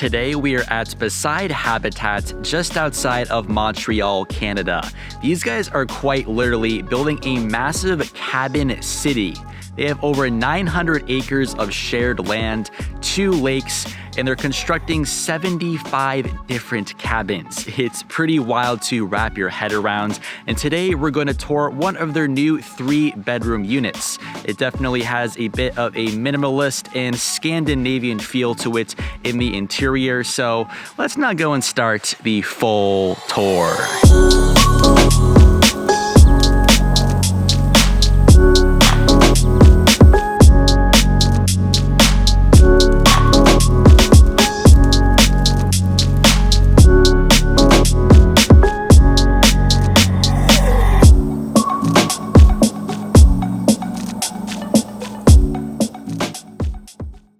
Today we are at Beside Habitat just outside of Montreal, Canada. These guys are quite literally building a massive cabin city. They have over 900 acres of shared land, 2 lakes, and they're constructing 75 different cabins. It's pretty wild to wrap your head around. And today we're going to tour one of their new 3-bedroom units. It definitely has a bit of a minimalist and Scandinavian feel to it in the interior. So let's now go and start the full tour.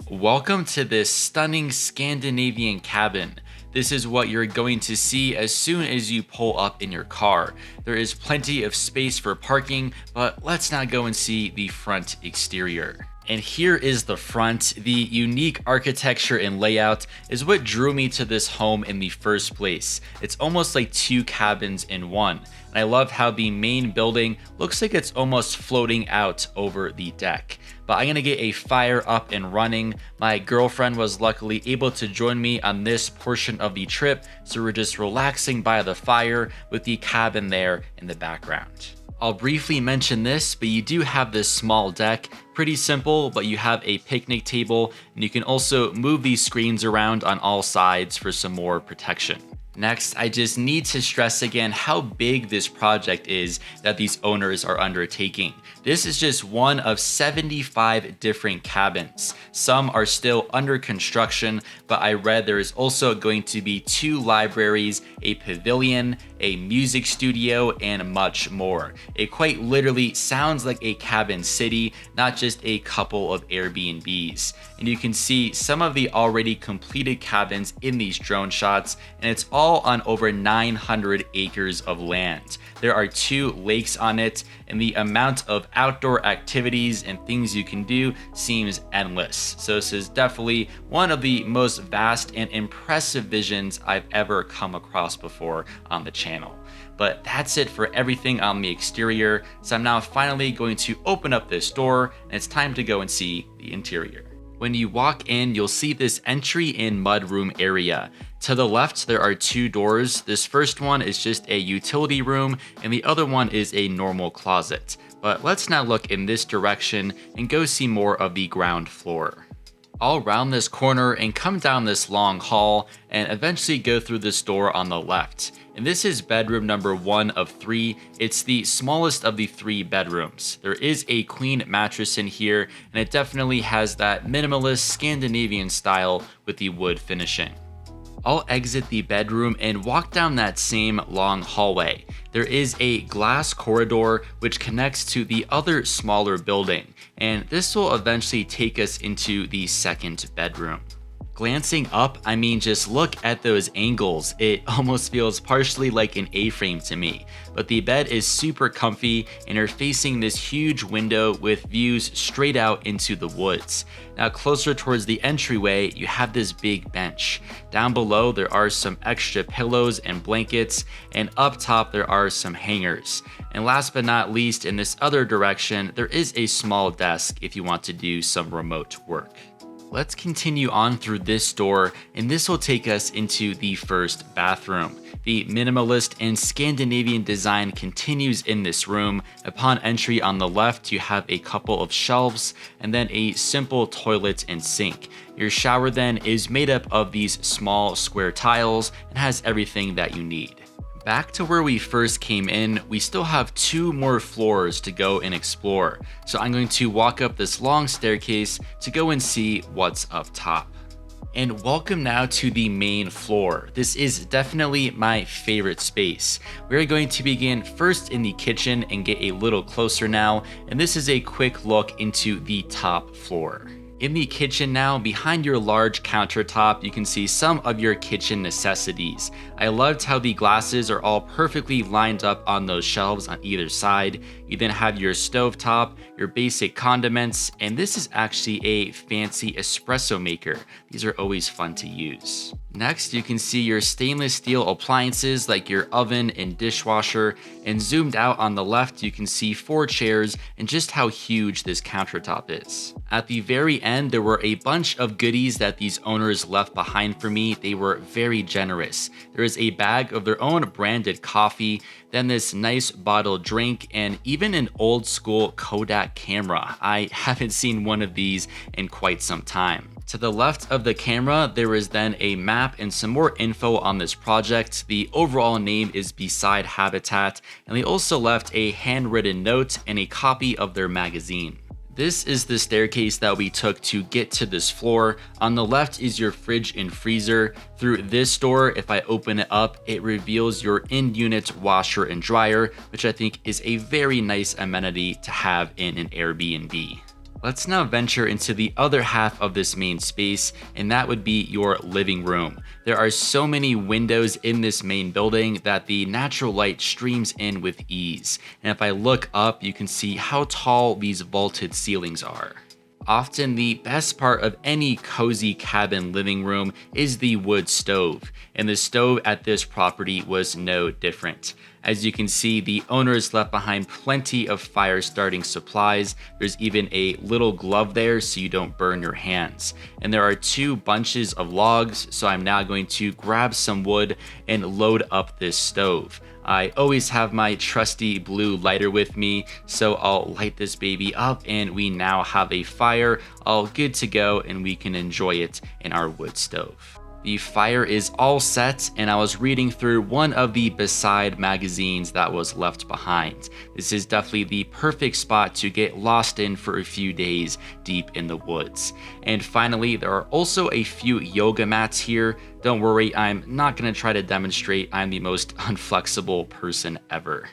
Welcome to this stunning Scandinavian cabin. This is what you're going to see as soon as you pull up in your car. There is plenty of space for parking, but let's now go and see the front exterior. And here is the front. The unique architecture and layout is what drew me to this home in the first place. It's almost like 2 cabins in one. And I love how the main building looks like it's almost floating out over the deck. But I'm gonna get a fire up and running. My girlfriend was luckily able to join me on this portion of the trip, so we're just relaxing by the fire with the cabin there in the background. I'll briefly mention this, but you do have this small deck. Pretty simple, but you have a picnic table, and you can also move these screens around on all sides for some more protection. Next, I just need to stress again how big this project is that these owners are undertaking. This is just one of 75 different cabins. Some are still under construction, but I read there is also going to be 2 libraries, a pavilion, a music studio, and much more. It quite literally sounds like a cabin city, not just a couple of Airbnbs. And you can see some of the already completed cabins in these drone shots, and it's all on over 900 acres of land. There are 2 lakes on it, and the amount of outdoor activities and things you can do seems endless. So this is definitely one of the most vast and impressive visions I've ever come across before on the channel. But that's it for everything on the exterior. So I'm now finally going to open up this door, and it's time to go and see the interior. When you walk in, you'll see this entry and mudroom area. To the left, there are 2 doors. This first one is just a utility room, and the other one is a normal closet. But let's now look in this direction and go see more of the ground floor. I'll round this corner and come down this long hall and eventually go through this door on the left. And this is bedroom number 1 of 3. It's the smallest of the 3 bedrooms. There is a queen mattress in here, and it definitely has that minimalist Scandinavian style with the wood finishing. I'll exit the bedroom and walk down that same long hallway. There is a glass corridor which connects to the other smaller building, and this will eventually take us into the second bedroom. Glancing up, I mean, just look at those angles. It almost feels partially like an A-frame to me. But the bed is super comfy, and you're facing this huge window with views straight out into the woods. Now closer towards the entryway, you have this big bench. Down below, there are some extra pillows and blankets, and up top there are some hangers. And last but not least, in this other direction, there is a small desk if you want to do some remote work. Let's continue on through this door, and this will take us into the first bathroom. The minimalist and Scandinavian design continues in this room. Upon entry on the left, you have a couple of shelves and then a simple toilet and sink. Your shower then is made up of these small square tiles and has everything that you need. Back to where we first came in, we still have 2 more floors to go and explore. So I'm going to walk up this long staircase to go and see what's up top. And welcome now to the main floor. This is definitely my favorite space. We're going to begin first in the kitchen and get a little closer now. And this is a quick look into the top floor. In the kitchen now, behind your large countertop, you can see some of your kitchen necessities. I loved how the glasses are all perfectly lined up on those shelves on either side. You then have your stovetop, your basic condiments, and this is actually a fancy espresso maker. These are always fun to use. Next, you can see your stainless steel appliances like your oven and dishwasher, and zoomed out on the left, you can see 4 chairs and just how huge this countertop is. At the very end, there were a bunch of goodies that these owners left behind for me. They were very generous. There is a bag of their own branded coffee, then this nice bottled drink, and even an old school Kodak camera. I haven't seen one of these in quite some time. To the left of the camera, there is then a map and some more info on this project. The overall name is Beside Habitat, and they also left a handwritten note and a copy of their magazine. This is the staircase that we took to get to this floor. On the left is your fridge and freezer. Through this door, if I open it up, it reveals your in-unit washer and dryer, which I think is a very nice amenity to have in an Airbnb. Let's now venture into the other half of this main space, and that would be your living room. There are so many windows in this main building that the natural light streams in with ease. And if I look up, you can see how tall these vaulted ceilings are. Often the best part of any cozy cabin living room is the wood stove, and the stove at this property was no different. As you can see, the owners left behind plenty of fire starting supplies. There's even a little glove there so you don't burn your hands. And there are 2 bunches of logs, so I'm now going to grab some wood and load up this stove. I always have my trusty blue lighter with me, so I'll light this baby up and we now have a fire all good to go, and we can enjoy it in our wood stove. The fire is all set, and I was reading through one of the Beside magazines that was left behind. This is definitely the perfect spot to get lost in for a few days deep in the woods. And finally, there are also a few yoga mats here. Don't worry, I'm not going to try to demonstrate I'm the most unflexible person ever.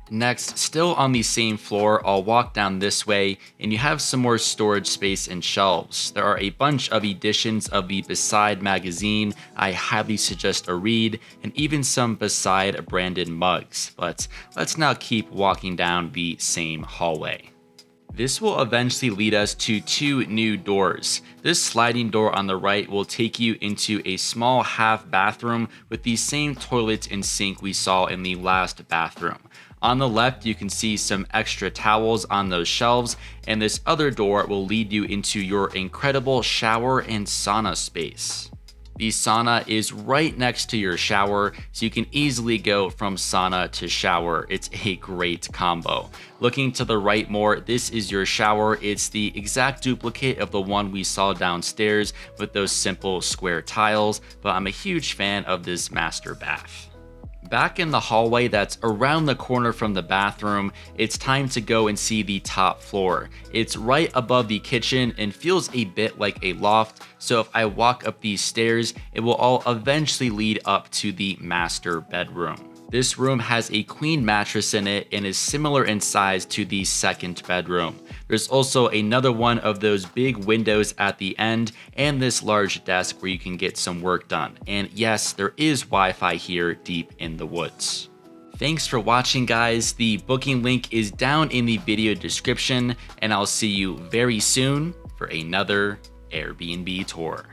Next, still on the same floor, I'll walk down this way, and you have some more storage space and shelves. There are a bunch of editions of the Beside magazine I highly suggest a read, and even some Beside branded mugs. But let's now keep walking down the same hallway. This will eventually lead us to 2 new doors. This sliding door on the right will take you into a small half bathroom with the same toilet and sink we saw in the last bathroom. On the left, you can see some extra towels on those shelves, and this other door will lead you into your incredible shower and sauna space. The sauna is right next to your shower, so you can easily go from sauna to shower. It's a great combo. Looking to the right more, this is your shower. It's the exact duplicate of the one we saw downstairs with those simple square tiles, but I'm a huge fan of this master bath. Back in the hallway that's around the corner from the bathroom, it's time to go and see the top floor. It's right above the kitchen and feels a bit like a loft, so if I walk up these stairs, it will all eventually lead up to the master bedroom. This room has a queen mattress in it and is similar in size to the second bedroom. There's also another one of those big windows at the end and this large desk where you can get some work done. And yes, there is Wi-Fi here deep in the woods. Thanks for watching, guys. The booking link is down in the video description, and I'll see you very soon for another Airbnb tour.